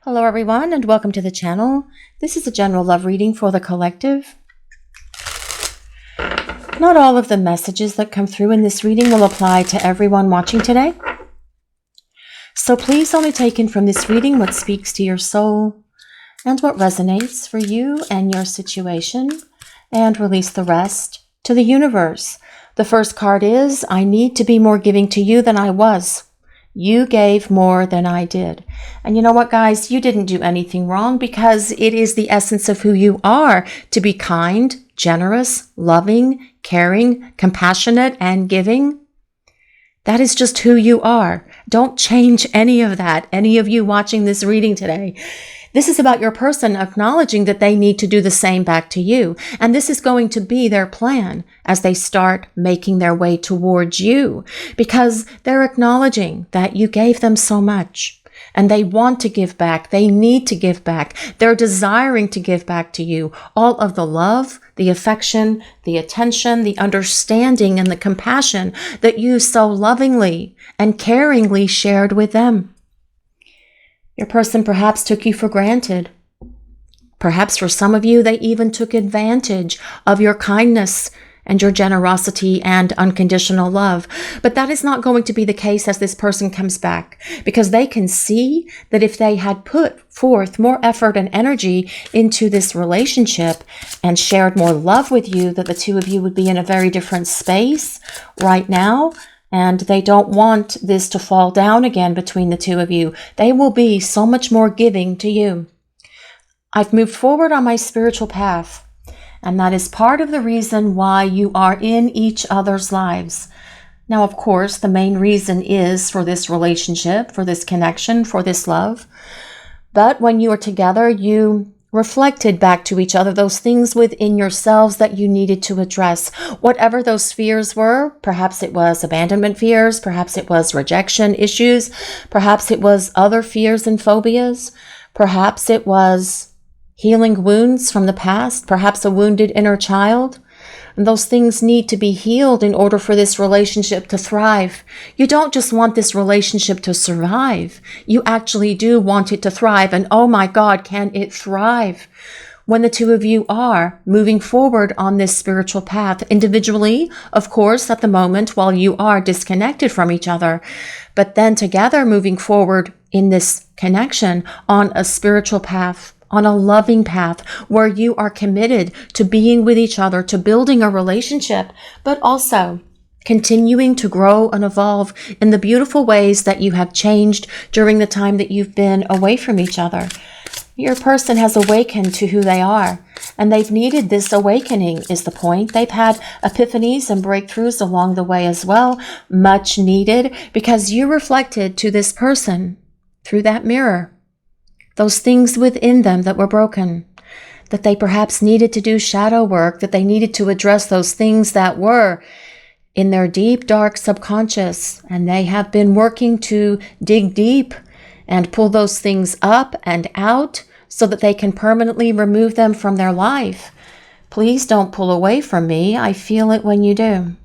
Hello everyone and welcome to the channel. This is a general love reading for the collective. Not all of the messages that come through in this reading will apply to everyone watching today. So please only take in from this reading what speaks to your soul and what resonates for you and your situation, and release the rest to the universe. The first card is, I need to be more giving to you than I was. You gave more than I did. And you know what, guys? You didn't do anything wrong, because it is the essence of who you are to be kind, generous, loving, caring, compassionate, and giving. That is just who you are. Don't change any of that, any of you watching this reading today. This is about your person acknowledging that they need to do the same back to you. And this is going to be their plan as they start making their way towards you, because they're acknowledging that you gave them so much and they want to give back. They need to give back. They're desiring to give back to you all of the love, the affection, the attention, the understanding, and the compassion that you so lovingly and caringly shared with them. Your person perhaps took you for granted. Perhaps for some of you, they even took advantage of your kindness and your generosity and unconditional love. But that is not going to be the case as this person comes back, because they can see that if they had put forth more effort and energy into this relationship and shared more love with you, that the two of you would be in a very different space right now. And they don't want this to fall down again between the two of you. They will be so much more giving to you. I've moved forward on my spiritual path, and that is part of the reason why you are in each other's lives. Now, of course, the main reason is for this relationship, for this connection, for this love. But when you are together, you reflected back to each other those things within yourselves that you needed to address. Whatever those fears were, perhaps it was abandonment fears, perhaps it was rejection issues, perhaps it was other fears and phobias, perhaps it was healing wounds from the past, perhaps a wounded inner child. And those things need to be healed in order for this relationship to thrive. You don't just want this relationship to survive. You actually do want it to thrive. And oh my God, can it thrive when the two of you are moving forward on this spiritual path individually, of course, at the moment while you are disconnected from each other, but then together moving forward in this connection on a spiritual path, on a loving path where you are committed to being with each other, to building a relationship, but also continuing to grow and evolve in the beautiful ways that you have changed during the time that you've been away from each other. Your person has awakened to who they are, and they've needed this awakening is the point. They've had epiphanies and breakthroughs along the way as well, much needed, because you reflected to this person through that mirror those things within them that were broken, that they perhaps needed to do shadow work, that they needed to address those things that were in their deep, dark subconscious. And they have been working to dig deep and pull those things up and out so that they can permanently remove them from their life. Please don't pull away from me. I feel it when you do.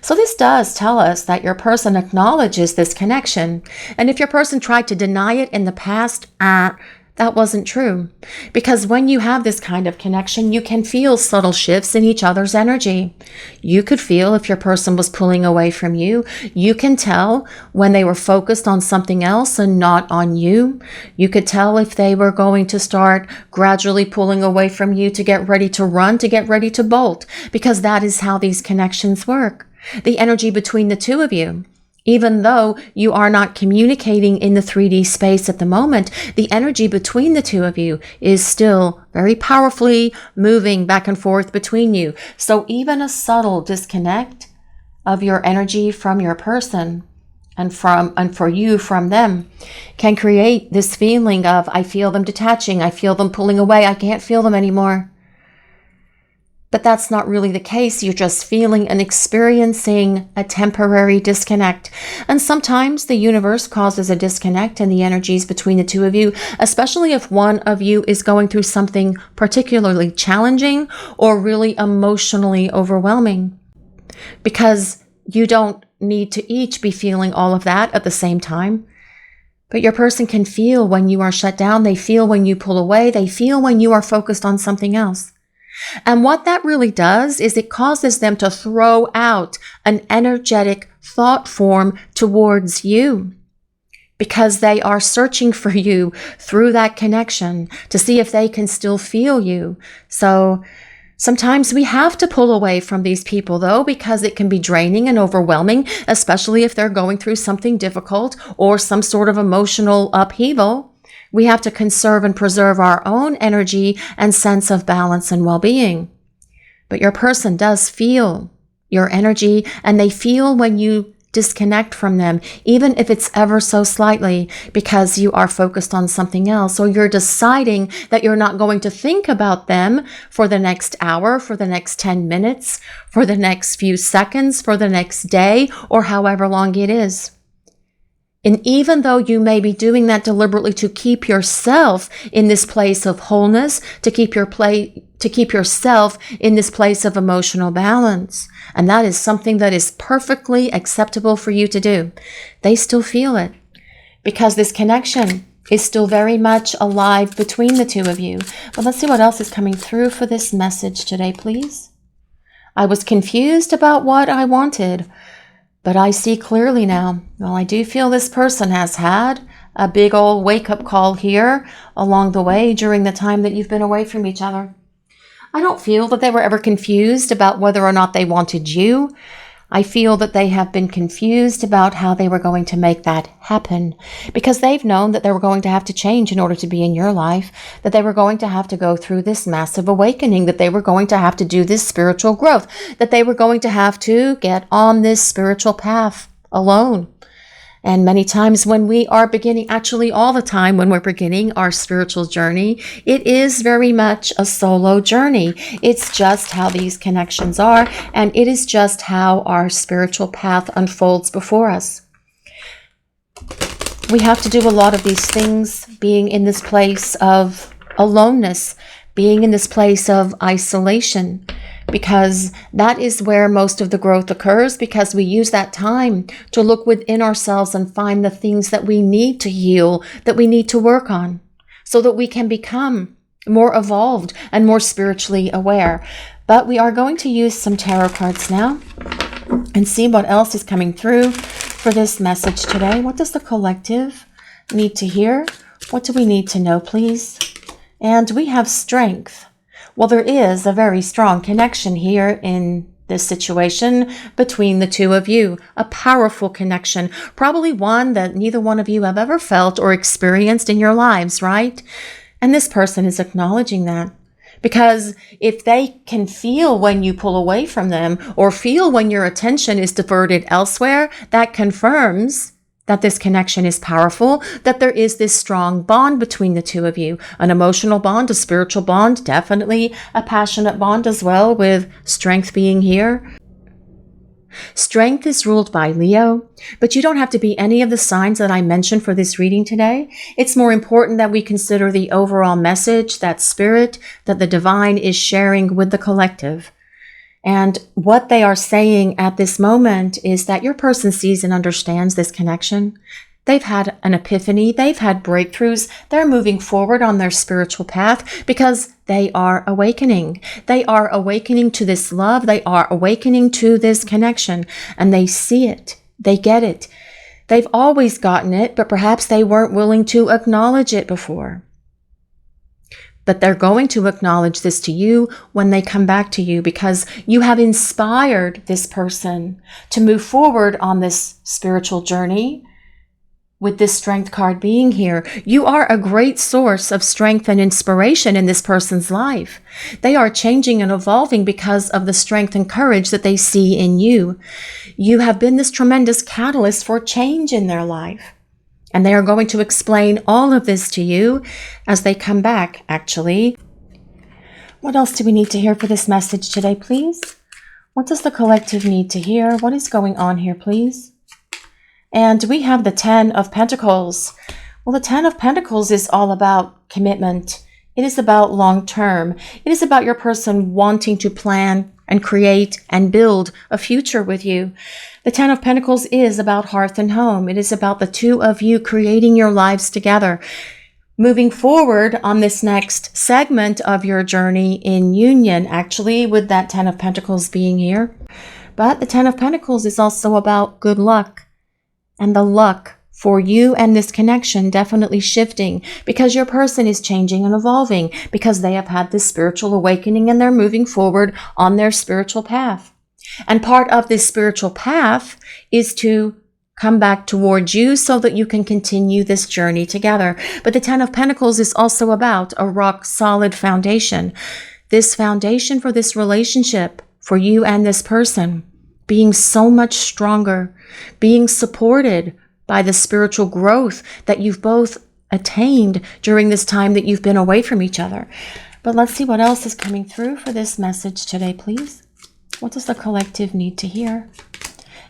So this does tell us that your person acknowledges this connection. And if your person tried to deny it in the past, that wasn't true. Because when you have this kind of connection, you can feel subtle shifts in each other's energy. You could feel if your person was pulling away from you. You can tell when they were focused on something else and not on you. You could tell if they were going to start gradually pulling away from you to get ready to run, to get ready to bolt, because that is how these connections work. The energy between the two of you, even though you are not communicating in the 3D space at the moment, the energy between the two of you is still very powerfully moving back and forth between you. So even a subtle disconnect of your energy from your person and for you from them can create this feeling of, I feel them detaching, I feel them pulling away, I can't feel them anymore. But that's not really the case. You're just feeling and experiencing a temporary disconnect. And sometimes the universe causes a disconnect in the energies between the two of you, especially if one of you is going through something particularly challenging or really emotionally overwhelming. Because you don't need to each be feeling all of that at the same time. But your person can feel when you are shut down. They feel when you pull away. They feel when you are focused on something else. And what that really does is it causes them to throw out an energetic thought form towards you, because they are searching for you through that connection to see if they can still feel you. So sometimes we have to pull away from these people, though, because it can be draining and overwhelming, especially if they're going through something difficult or some sort of emotional upheaval. We have to conserve and preserve our own energy and sense of balance and well-being. But your person does feel your energy, and they feel when you disconnect from them, even if it's ever so slightly, because you are focused on something else, or you're deciding that you're not going to think about them for the next hour, for the next 10 minutes, for the next few seconds, for the next day, or however long it is. And even though you may be doing that deliberately to keep yourself in this place of wholeness, to keep yourself in this place of emotional balance, and that is something that is perfectly acceptable for you to do, they still feel it, because this connection is still very much alive between the two of you. But let's see what else is coming through for this message today, please. I was confused about what I wanted, but I see clearly now. Well, I do feel this person has had a big old wake-up call here along the way during the time that you've been away from each other. I don't feel that they were ever confused about whether or not they wanted you. I feel that they have been confused about how they were going to make that happen, because they've known that they were going to have to change in order to be in your life, that they were going to have to go through this massive awakening, that they were going to have to do this spiritual growth, that they were going to have to get on this spiritual path alone. And many times when we are beginning, actually all the time when we're beginning our spiritual journey, it is very much a solo journey. It's just how these connections are, and it is just how our spiritual path unfolds before us. We have to do a lot of these things, being in this place of aloneness, being in this place of isolation, because that is where most of the growth occurs, because we use that time to look within ourselves and find the things that we need to heal, that we need to work on, so that we can become more evolved and more spiritually aware. But we are going to use some tarot cards now and see what else is coming through for this message today. What does the collective need to hear? What do we need to know, please? And we have strength. Well, there is a very strong connection here in this situation between the two of you, a powerful connection, probably one that neither one of you have ever felt or experienced in your lives, right? And this person is acknowledging that, because if they can feel when you pull away from them, or feel when your attention is diverted elsewhere, that confirms that this connection is powerful, that there is this strong bond between the two of you, an emotional bond, a spiritual bond, definitely a passionate bond as well, with strength being here. Strength is ruled by Leo, but you don't have to be any of the signs that I mentioned for this reading today. It's more important that we consider the overall message, that spirit, that the divine is sharing with the collective. And what they are saying at this moment is that your person sees and understands this connection. They've had an epiphany. They've had breakthroughs. They're moving forward on their spiritual path because they are awakening. They are awakening to this love. They are awakening to this connection, and they see it. They get it. They've always gotten it, but perhaps they weren't willing to acknowledge it before. But they're going to acknowledge this to you when they come back to you, because you have inspired this person to move forward on this spiritual journey. With this strength card being here, you are a great source of strength and inspiration in this person's life. They are changing and evolving because of the strength and courage that they see in you. You have been this tremendous catalyst for change in their life. And they are going to explain all of this to you as they come back, actually. What else do we need to hear for this message today, please? What does the collective need to hear? What is going on here, please? And we have the 10 of Pentacles. Well, the 10 of Pentacles is all about commitment. It is about long term. It is about your person wanting to plan and create and build a future with you. The Ten of Pentacles is about hearth and home. It is about the two of you creating your lives together, moving forward on this next segment of your journey in union, actually, with that Ten of Pentacles being here. But the Ten of Pentacles is also about good luck, and the luck for you and this connection definitely shifting because your person is changing and evolving because they have had this spiritual awakening and they're moving forward on their spiritual path. And part of this spiritual path is to come back towards you so that you can continue this journey together. But the Ten of Pentacles is also about a rock solid foundation. This foundation for this relationship, for you and this person, being so much stronger, being supported by the spiritual growth that you've both attained during this time that you've been away from each other. But let's see what else is coming through for this message today, please. What does the collective need to hear?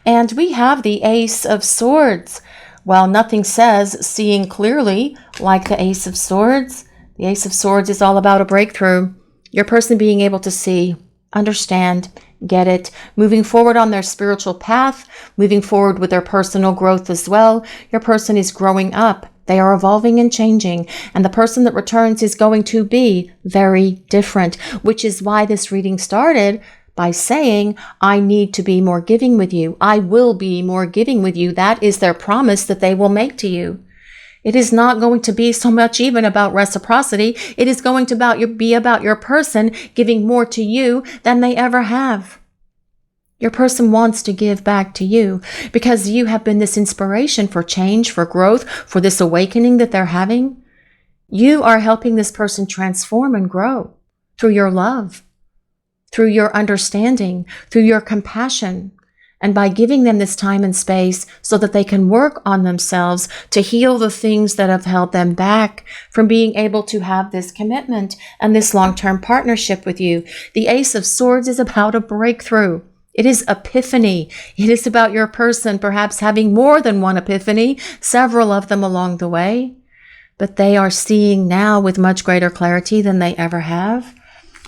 And we have the Ace of Swords. Well, nothing says seeing clearly like the Ace of Swords. The Ace of Swords is all about a breakthrough. Your person being able to see, understand, get it, moving forward on their spiritual path, moving forward with their personal growth as well. Your person is growing up. They are evolving and changing. And the person that returns is going to be very different, which is why this reading started by saying, I need to be more giving with you. I will be more giving with you. That is their promise that they will make to you. It is not going to be so much even about reciprocity. It is going to be about your person giving more to you than they ever have. Your person wants to give back to you because you have been this inspiration for change, for growth, for this awakening that they're having. You are helping this person transform and grow through your love, through your understanding, through your compassion, and by giving them this time and space so that they can work on themselves to heal the things that have held them back from being able to have this commitment and this long-term partnership with you. The Ace of Swords is about a breakthrough. It is epiphany. It is about your person perhaps having more than one epiphany, several of them along the way, but they are seeing now with much greater clarity than they ever have.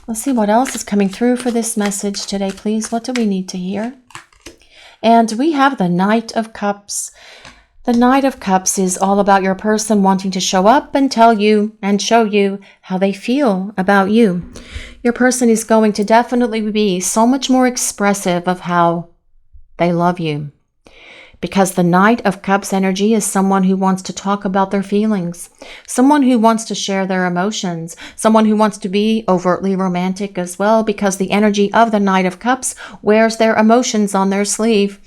Let's see what else is coming through for this message today, please. What do we need to hear? And we have the Knight of Cups. The Knight of Cups is all about your person wanting to show up and tell you and show you how they feel about you. Your person is going to definitely be so much more expressive of how they love you. Because the Knight of Cups energy is someone who wants to talk about their feelings, someone who wants to share their emotions, someone who wants to be overtly romantic as well, because the energy of the Knight of Cups wears their emotions on their sleeve.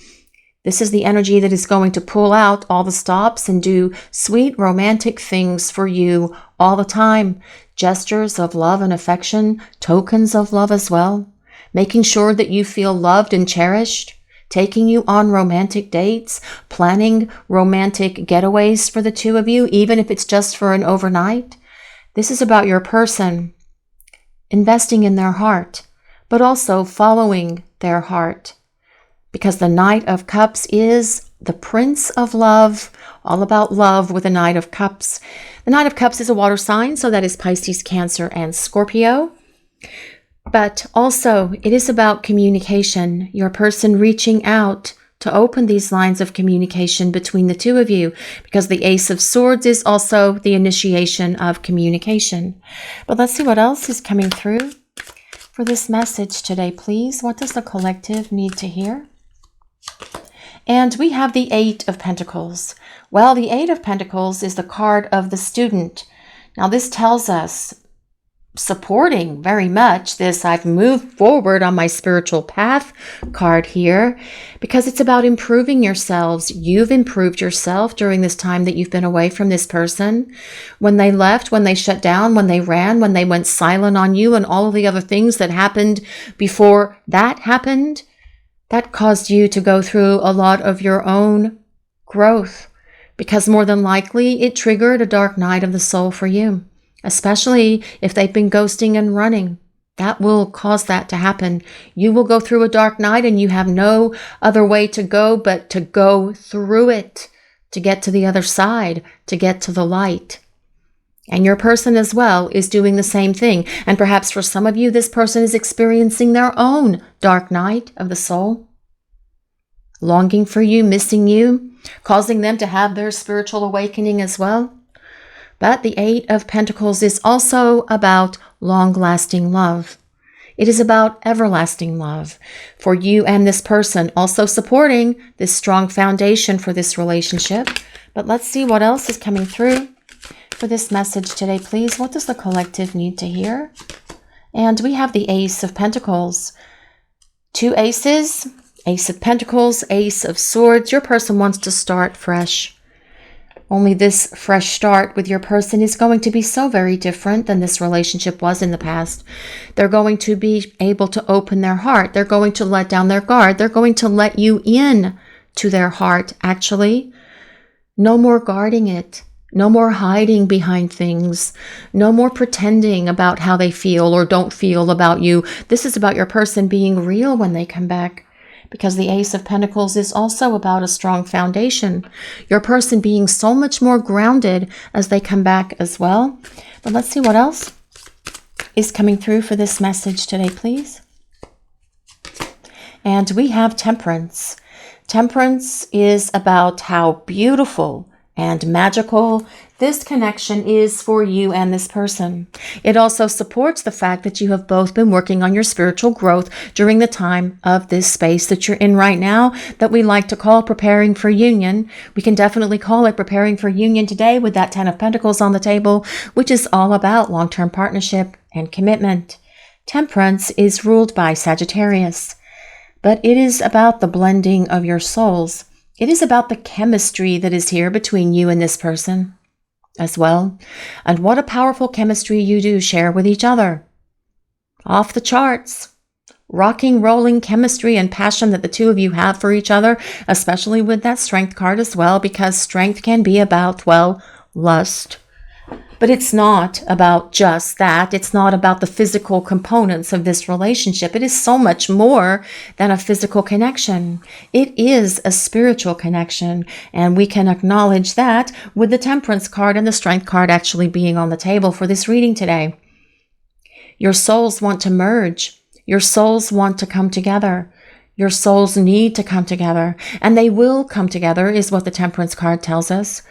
This is the energy that is going to pull out all the stops and do sweet romantic things for you all the time. Gestures of love and affection, tokens of love as well. Making sure that you feel loved and cherished. Taking you on romantic dates. Planning romantic getaways for the two of you, even if it's just for an overnight. This is about your person investing in their heart, but also following their heart. Because the Knight of Cups is the Prince of Love, all about love with the Knight of Cups. The Knight of Cups is a water sign, so that is Pisces, Cancer, and Scorpio. But also, it is about communication, your person reaching out to open these lines of communication between the two of you, because the Ace of Swords is also the initiation of communication. But let's see what else is coming through for this message today, please. What does the collective need to hear? And we have the Eight of Pentacles. Well, the Eight of Pentacles is the card of the student. Now, this tells us, supporting very much this I've moved forward on my spiritual path card here, because it's about improving yourselves. You've improved yourself during this time that you've been away from this person. When they left, when they shut down, when they ran, when they went silent on you, and all of the other things that happened before that happened, that caused you to go through a lot of your own growth, because more than likely it triggered a dark night of the soul for you, especially if they've been ghosting and running. That will cause that to happen. You will go through a dark night and you have no other way to go but to go through it, to get to the other side, to get to the light. And your person as well is doing the same thing. And perhaps for some of you, this person is experiencing their own dark night of the soul, longing for you, missing you, causing them to have their spiritual awakening as well. But the Eight of Pentacles is also about long-lasting love. It is about everlasting love for you and this person, also supporting this strong foundation for this relationship. But let's see what else is coming through for this message today, please. What does the collective need to hear? And we have the Ace of Pentacles. Two aces, Ace of Pentacles, Ace of Swords. Your person wants to start fresh. Only this fresh start with your person is going to be so very different than this relationship was in the past. They're going to be able to open their heart. They're going to let down their guard. They're going to let you in to their heart, actually. No more guarding it. No more hiding behind things. No more pretending about how they feel or don't feel about you. This is about your person being real when they come back. Because the Ace of Pentacles is also about a strong foundation. Your person being so much more grounded as they come back as well. But let's see what else is coming through for this message today, please. And we have Temperance. Temperance is about how beautiful and magical this connection is for you and this person. It also supports the fact that you have both been working on your spiritual growth during the time of this space that you're in right now, that we like to call preparing for union. We can definitely call it preparing for union today with that Ten of Pentacles on the table, which is all about long-term partnership and commitment. Temperance is ruled by Sagittarius, but it is about the blending of your souls. It is about the chemistry that is here between you and this person as well. And what a powerful chemistry you do share with each other. Off the charts. Rocking, rolling chemistry and passion that the two of you have for each other, especially with that Strength card as well, because strength can be about, well, lust. But it's not about just that. It's not about the physical components of this relationship. It is so much more than a physical connection. It is a spiritual connection, and we can acknowledge that with the Temperance card and the Strength card actually being on the table for this reading today. Your souls want to merge. Your souls want to come together. Your souls need to come together, and they will come together, is what the Temperance card tells us.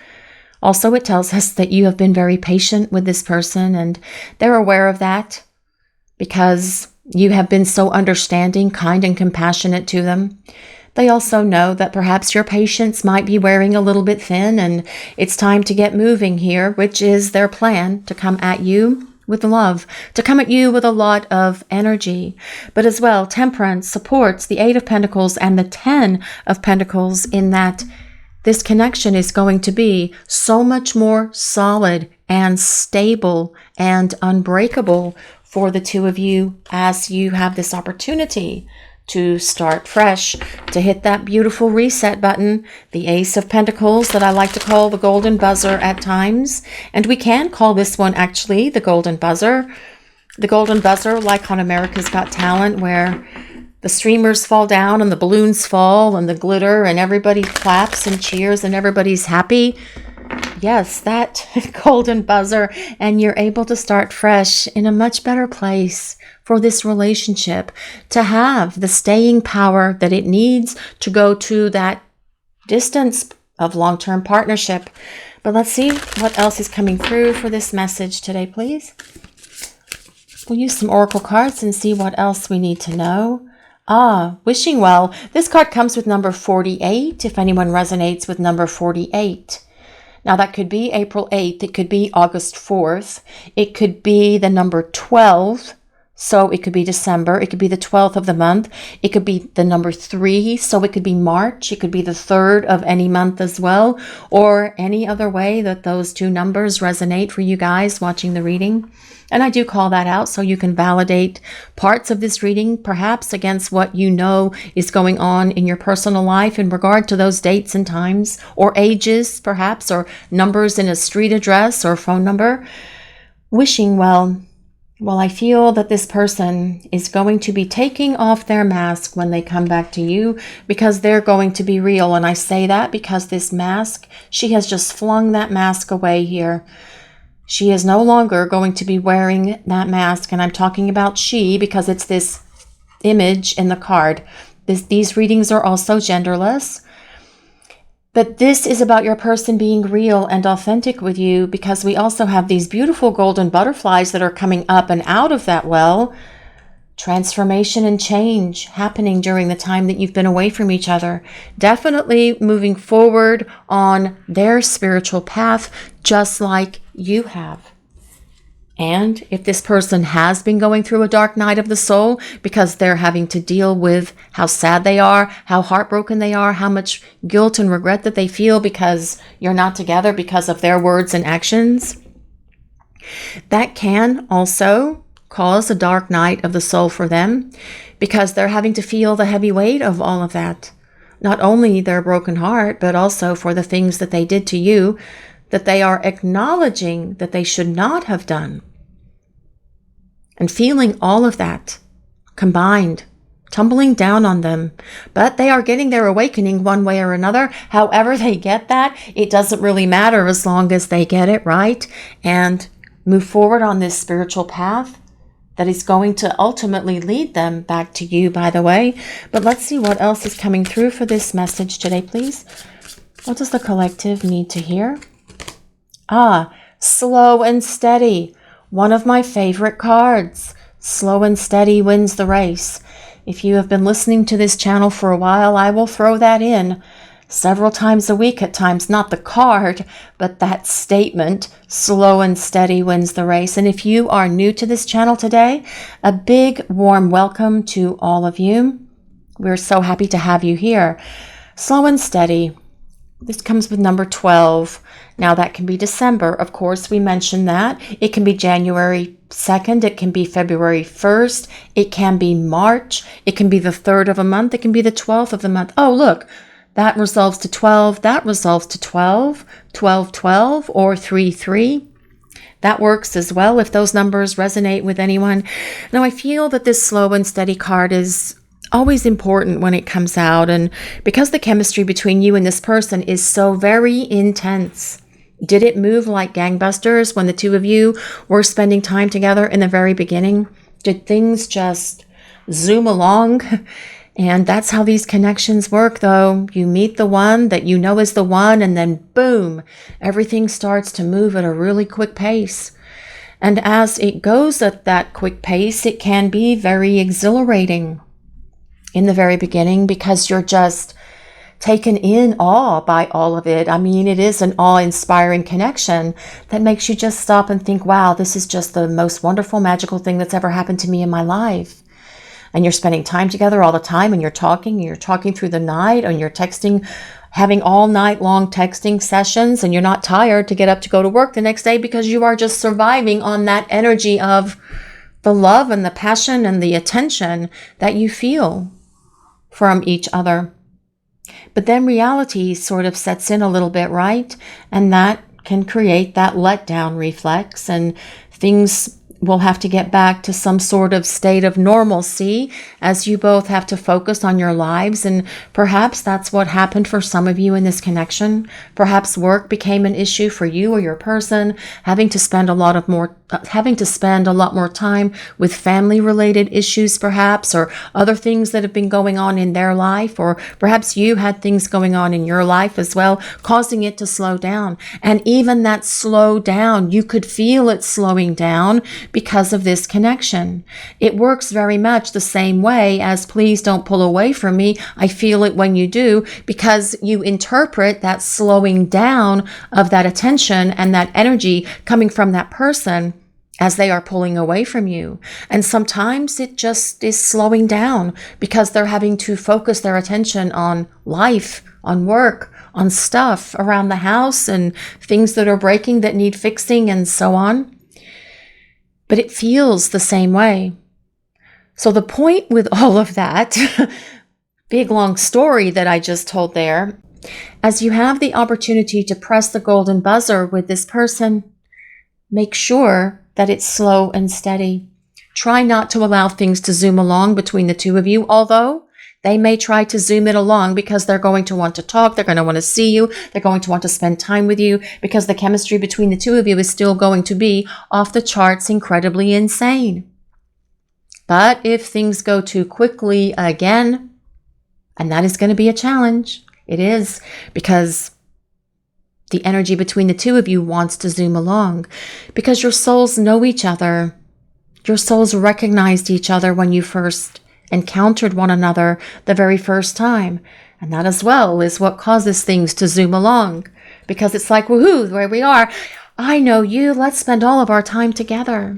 Also, it tells us that you have been very patient with this person, and they're aware of that because you have been so understanding, kind, and compassionate to them. They also know that perhaps your patience might be wearing a little bit thin, and it's time to get moving here, which is their plan, to come at you with love, to come at you with a lot of energy. But as well, Temperance supports the Eight of Pentacles and the Ten of Pentacles in that this connection is going to be so much more solid and stable and unbreakable for the two of you as you have this opportunity to start fresh, to hit that beautiful reset button, the Ace of Pentacles that I like to call the golden buzzer at times. And we can call this one actually the golden buzzer. The golden buzzer, like on America's Got Talent, where the streamers fall down and the balloons fall and the glitter and everybody claps and cheers and everybody's happy. Yes, that golden buzzer, and you're able to start fresh in a much better place for this relationship, to have the staying power that it needs to go to that distance of long-term partnership. But let's see what else is coming through for this message today, please. We'll use some oracle cards and see what else we need to know. Wishing well. This card comes with number 48, if anyone resonates with number 48. Now, that could be April 8th. It could be August 4th. It could be the number 12. So it could be December. It could be the 12th of the month. It could be the number 3. So it could be March. It could be the 3rd of any month as well, or any other way that those two numbers resonate for you guys watching the reading. And I do call that out so you can validate parts of this reading, perhaps against what you know is going on in your personal life in regard to those dates and times, or ages, perhaps, or numbers in a street address or phone number. Wishing well. Well, I feel that this person is going to be taking off their mask when they come back to you, because they're going to be real. And I say that because this mask, she has just flung that mask away here. She is no longer going to be wearing that mask. And I'm talking about she because it's this image in the card. These readings are also genderless. But this is about your person being real and authentic with you, because we also have these beautiful golden butterflies that are coming up and out of that well. Transformation and change happening during the time that you've been away from each other. Definitely moving forward on their spiritual path, just like you have. And if this person has been going through a dark night of the soul because they're having to deal with how sad they are, how heartbroken they are, how much guilt and regret that they feel because you're not together because of their words and actions, that can also cause a dark night of the soul for them, because they're having to feel the heavy weight of all of that. Not only their broken heart, but also for the things that they did to you that they are acknowledging that they should not have done. And feeling all of that combined, tumbling down on them. But they are getting their awakening one way or another. However they get that, it doesn't really matter as long as they get it right and move forward on this spiritual path that is going to ultimately lead them back to you, by the way. But let's see what else is coming through for this message today, please. What does the collective need to hear? Slow and steady. One of my favorite cards. Slow and steady wins the race. If you have been listening to this channel for a while, I will throw that in several times a week at times. Not the card, but that statement, slow and steady wins the race. And if you are new to this channel today, a big warm welcome to all of you. We're so happy to have you here. Slow and steady. This comes with number 12. Now that can be December. Of course, we mentioned that. It can be January 2nd. It can be February 1st. It can be March. It can be the 3rd of a month. It can be the 12th of the month. Oh, look, that resolves to 12. That resolves to 12, 12, 12, or 3, 3. That works as well if those numbers resonate with anyone. Now, I feel that this slow and steady card is always important when it comes out, and because the chemistry between you and this person is so very intense. Did it move like gangbusters when the two of you were spending time together in the very beginning? Did things just zoom along? And that's how these connections work, though. You meet the one that you know is the one, and then boom, everything starts to move at a really quick pace. And as it goes at that quick pace, it can be very exhilarating in the very beginning, because you're just taken in awe by all of it. I mean, it is an awe-inspiring connection that makes you just stop and think, wow, this is just the most wonderful, magical thing that's ever happened to me in my life. And you're spending time together all the time, and you're talking through the night, and you're texting, having all night long texting sessions, and you're not tired to get up to go to work the next day because you are just surviving on that energy of the love and the passion and the attention that you feel from each other. But then reality sort of sets in a little bit, right? And that can create that letdown reflex, and things will have to get back to some sort of state of normalcy as you both have to focus on your lives. And perhaps that's what happened for some of you in this connection. Perhaps work became an issue for you or your person, having to spend a lot more time with family related issues, perhaps, or other things that have been going on in their life, or perhaps you had things going on in your life as well, causing it to slow down. And even that slow down, you could feel it slowing down because of this connection. It works very much the same way as please don't pull away from me. I feel it when you do, because you interpret that slowing down of that attention and that energy coming from that person as they are pulling away from you. And sometimes it just is slowing down because they're having to focus their attention on life, on work, on stuff around the house, and things that are breaking that need fixing, and so on. But it feels the same way. So the point with all of that, big long story that I just told there, as you have the opportunity to press the golden buzzer with this person, make sure that it's slow and steady. Try not to allow things to zoom along between the two of you, although They may try to zoom it along because they're going to want to talk. They're going to want to see you. They're going to want to spend time with you because the chemistry between the two of you is still going to be off the charts, incredibly insane. But if things go too quickly again, and that is going to be a challenge, it is, because the energy between the two of you wants to zoom along because your souls know each other. Your souls recognized each other when you first encountered one another the very first time. And that as well is what causes things to zoom along, because it's like, woohoo, where we are. I know you. Let's spend all of our time together.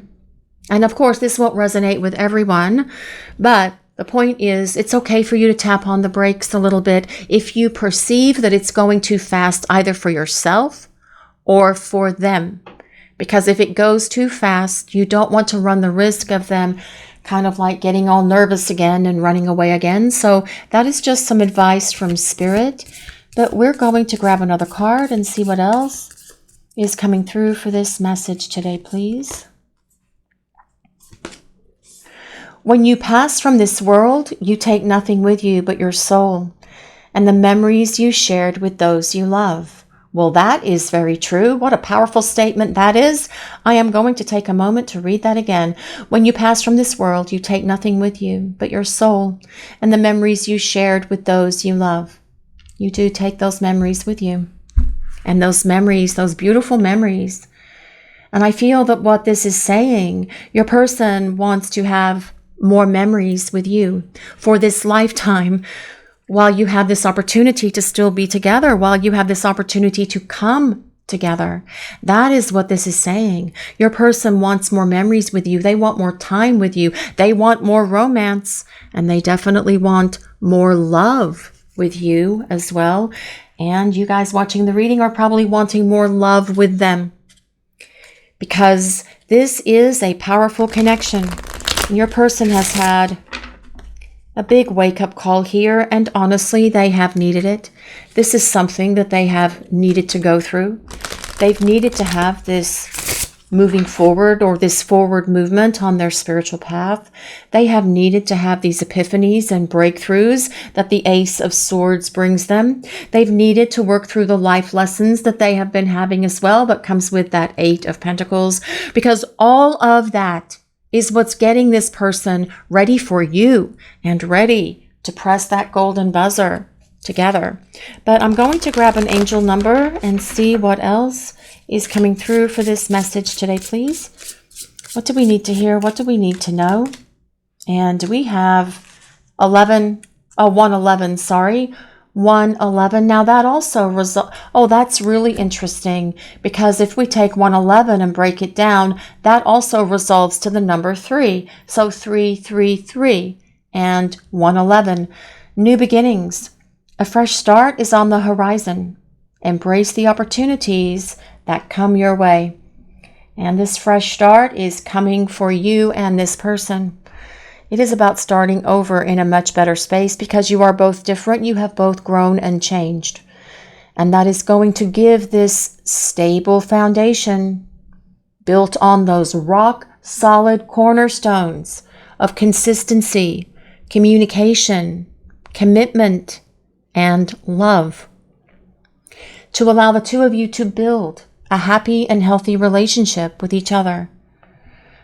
And of course, this won't resonate with everyone, but the point is it's okay for you to tap on the brakes a little bit if you perceive that it's going too fast, either for yourself or for them. Because if it goes too fast, you don't want to run the risk of them kind of like getting all nervous again and running away again. So that is just some advice from Spirit. But we're going to grab another card and see what else is coming through for this message today, please. When you pass from this world, you take nothing with you but your soul and the memories you shared with those you love. Well, that is very true. What a powerful statement that is. I am going to take a moment to read that again. When you pass from this world, you take nothing with you but your soul and the memories you shared with those you love. You do take those memories with you. And those memories, those beautiful memories. And I feel that what this is saying, your person wants to have more memories with you for this lifetime, while you have this opportunity to still be together, while you have this opportunity to come together. That is what this is saying. Your person wants more memories with you. They want more time with you. They want more romance, and they definitely want more love with you as well. And you guys watching the reading are probably wanting more love with them, because this is a powerful connection. Your person has had a big wake-up call here, and honestly, they have needed it. This is something that they have needed to go through. They've needed to have this moving forward, or this forward movement on their spiritual path. They have needed to have these epiphanies and breakthroughs that the Ace of Swords brings them. They've needed to work through the life lessons that they have been having as well, that comes with that Eight of Pentacles, because all of that is what's getting this person ready for you and ready to press that golden buzzer together. But I'm going to grab an angel number and see what else is coming through for this message today, please. What do we need to hear? What do we need to know? And we have 111, sorry. 111. Now that also that's really interesting, because if we take 111 and break it down, that also resolves to the number 3. So 333 and 111. New beginnings. A fresh start is on the horizon. Embrace the opportunities that come your way. And this fresh start is coming for you and this person. It is about starting over in a much better space, because you are both different. You have both grown and changed. And that is going to give this stable foundation built on those rock solid cornerstones of consistency, communication, commitment, and love, to allow the two of you to build a happy and healthy relationship with each other.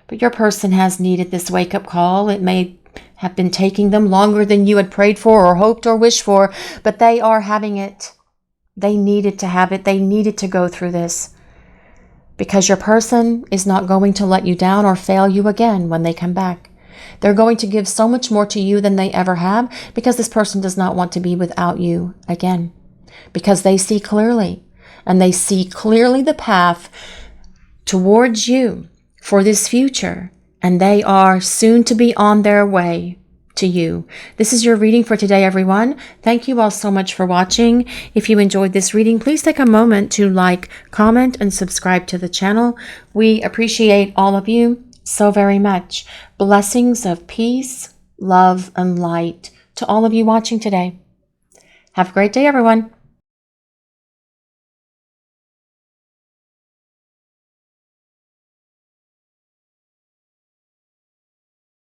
But your person has needed this wake-up call. It may have been taking them longer than you had prayed for or hoped or wished for, but they are having it. They needed to have it. They needed to go through this, because your person is not going to let you down or fail you again when they come back. They're going to give so much more to you than they ever have, because this person does not want to be without you again, because they see clearly, and they see clearly the path towards you for this future, and they are soon to be on their way to you. This is your reading for today, everyone. Thank you all so much for watching. If you enjoyed this reading, please take a moment to like, comment, and subscribe to the channel. We appreciate all of you so very much. Blessings of peace, love, and light to all of you watching today. Have a great day, everyone.